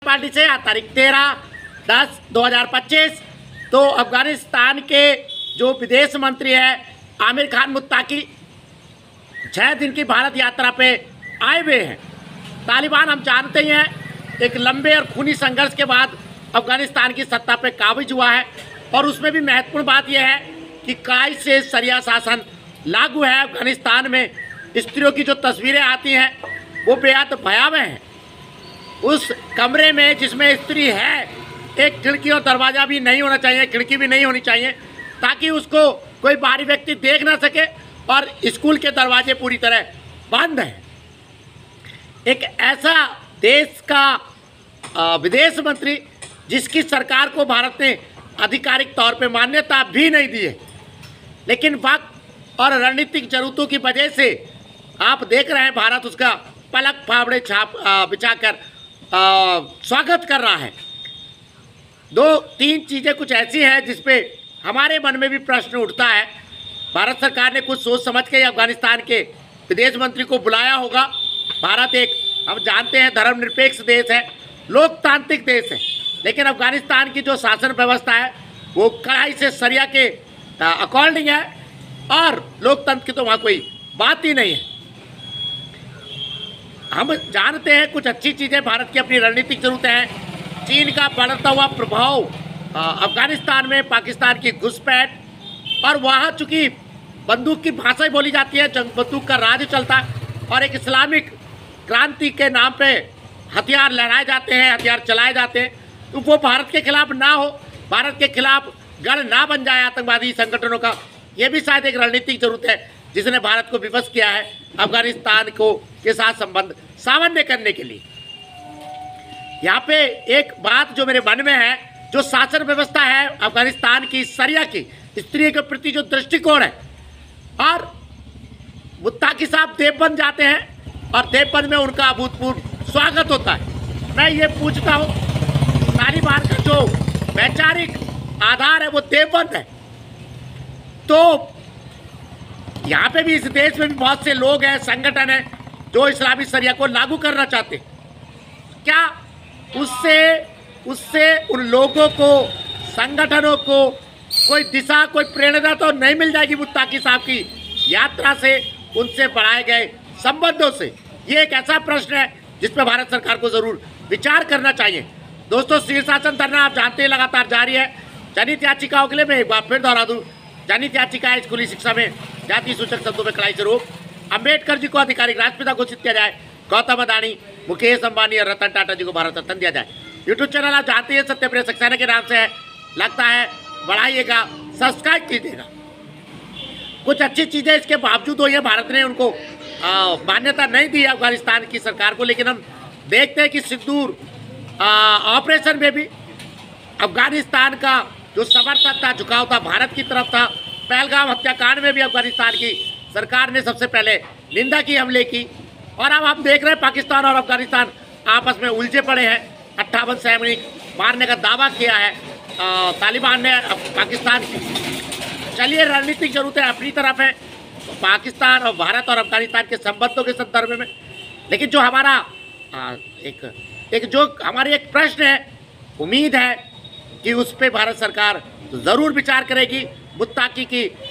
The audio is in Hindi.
पार्टी से तारीख 13/10/2025 तो अफगानिस्तान के जो विदेश मंत्री है आमिर खान मुत्ताकी 6 दिन की भारत यात्रा पे आए हुए हैं। तालिबान हम जानते ही हैं एक लंबे और खूनी संघर्ष के बाद अफगानिस्तान की सत्ता पे काबिज हुआ है और उसमें भी महत्वपूर्ण बात यह है कि कड़ाई से शरिया शासन लागू है। अफगानिस्तान में स्त्रियों की जो तस्वीरें आती हैं वो बेहद भयावह हैं। उस कमरे में जिसमें स्त्री है एक खिड़की और दरवाज़ा भी नहीं होना चाहिए, खिड़की भी नहीं होनी चाहिए ताकि उसको कोई बाहरी व्यक्ति देख ना सके, और स्कूल के दरवाजे पूरी तरह बंद हैं। एक ऐसा देश का विदेश मंत्री जिसकी सरकार को भारत ने आधिकारिक तौर पे मान्यता भी नहीं दी है, लेकिन वक्त और रणनीतिक जरूरतों की वजह से आप देख रहे हैं भारत उसका पलक फावड़े बिछाकर स्वागत कर रहा है। 2-3 चीज़ें कुछ ऐसी हैं जिसपे हमारे मन में भी प्रश्न उठता है। भारत सरकार ने कुछ सोच समझ के अफगानिस्तान के विदेश मंत्री को बुलाया होगा। भारत एक हम जानते हैं धर्मनिरपेक्ष देश है, लोकतांत्रिक देश है, लेकिन अफगानिस्तान की जो शासन व्यवस्था है वो कड़ाई से शरिया के अकॉर्डिंग है और लोकतंत्र की तो वहाँ कोई बात ही नहीं है। हम जानते हैं कुछ अच्छी चीज़ें भारत की अपनी रणनीतिक जरूरतें हैं। चीन का बढ़ता हुआ प्रभाव अफगानिस्तान में, पाकिस्तान की घुसपैठ, और वहाँ चूँकि बंदूक की भाषा ही बोली जाती है, जंग बंदूक का राज चलता है और एक इस्लामिक क्रांति के नाम पे हथियार लहराए जाते हैं, हथियार चलाए जाते हैं, तो वो भारत के खिलाफ ना हो, भारत के खिलाफ गढ़ ना बन जाए आतंकवादी संगठनों का। ये भी शायद एक रणनीतिक जरूरत है जिसने भारत को विवश किया है अफगानिस्तान को के साथ संबंध सामान्य करने के लिए। यहाँ पे एक बात जो मेरे मन में है, जो शासन व्यवस्था है अफगानिस्तान की, शरिया की, स्त्री के प्रति जो दृष्टिकोण है, और मुत्ताकी साहब देवबंद जाते हैं और देवबंद में उनका अभूतपूर्व स्वागत होता है। मैं ये पूछता हूँ, तालिबान का जो वैचारिक आधार है वो देवबंद है, तो यहाँ पे भी इस देश में भी बहुत से लोग हैं, संगठन हैं जो इस्लामी शरिया को लागू करना चाहते हैं। क्या उससे उन लोगों को, संगठनों को कोई दिशा, कोई प्रेरणा तो नहीं मिल जाएगी मुत्ताकी साहब की यात्रा से, उनसे बढ़ाए गए संबंधों से? ये एक ऐसा प्रश्न है जिस पर भारत सरकार को जरूर विचार करना चाहिए। दोस्तों, शीर्षासन धरना आप जानते हैं लगातार जारी है। जनहित याचिकाओं के लिए मैं एक बार फिर दोहरा दूं, जनहित याचिका है स्कूली शिक्षा में जाति सूचक शब्दों में कड़ाई से रोक, अम्बेडकर जी को आधिकारिक राष्ट्रपिता घोषित किया जाए, गौतम अदानी, मुकेश अंबानी और रतन टाटा जी को भारत रत्न दिया जाए। यूट्यूब चैनल आप जानते हैं सत्यप्रिय सक्सेना के नाम से है, लगता है बढ़ाइएगा, सब्सक्राइब कीजिएगा। कुछ अच्छी चीज़ें इसके बावजूद हुई है, भारत ने उनको मान्यता नहीं दी अफगानिस्तान की सरकार को, लेकिन हम देखते हैं कि सिंदूर ऑपरेशन में भी अफगानिस्तान का जो समर्थन था, झुकाव था, भारत की तरफ था। पहलगाम हत्याकांड में भी अफगानिस्तान की सरकार ने सबसे पहले निंदा की हमले की, और अब आप देख रहे हैं पाकिस्तान और अफगानिस्तान आपस में उलझे पड़े हैं। 58 सैनिक मारने का दावा किया है तालिबान ने पाकिस्तान की। चलिए, रणनीतिक जरूरतें अपनी तरफ है पाकिस्तान और भारत और अफगानिस्तान के संबंधों के संदर्भ में, लेकिन जो हमारा जो हमारी एक प्रश्न है, उम्मीद है कि उस पर भारत सरकार ज़रूर विचार करेगी। मुत्ताकी की